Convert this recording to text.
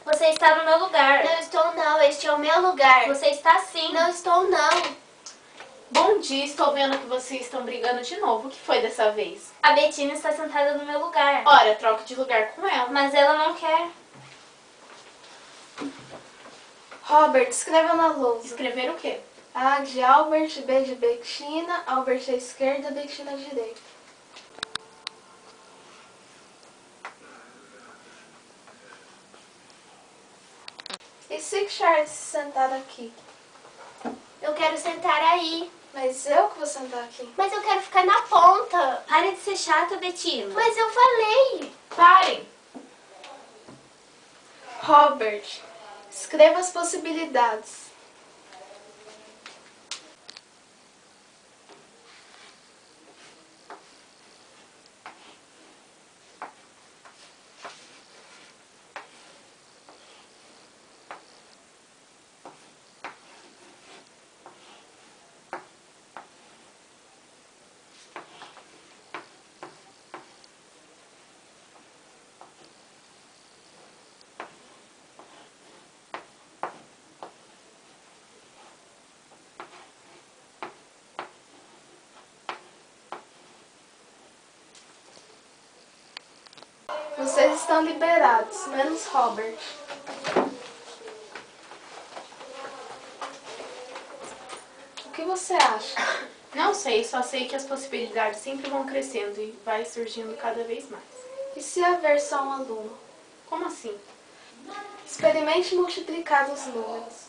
Você está no meu lugar. Não estou não, este é o meu lugar. Você está sim. Não estou não. Bom dia, estou vendo que vocês estão brigando de novo. O que foi dessa vez? A Betina está sentada no meu lugar. Ora, troque de lugar com ela. Mas ela não quer. Robert, escreva na lousa. Escrever o quê? A de Albert, B de Betina, Albert à esquerda, Betina à direita. E se Charles sentar aqui? Eu quero sentar aí. Mas eu que vou sentar aqui. Mas eu quero ficar na ponta. Pare de ser chata, Betina. Mas eu falei. Parem! Robert, escreva as possibilidades. Vocês estão liberados, menos Robert. O que você acha? Não sei, só sei que as possibilidades sempre vão crescendo e vai surgindo cada vez mais. E se haver só um aluno? Como assim? Experimente multiplicar os números.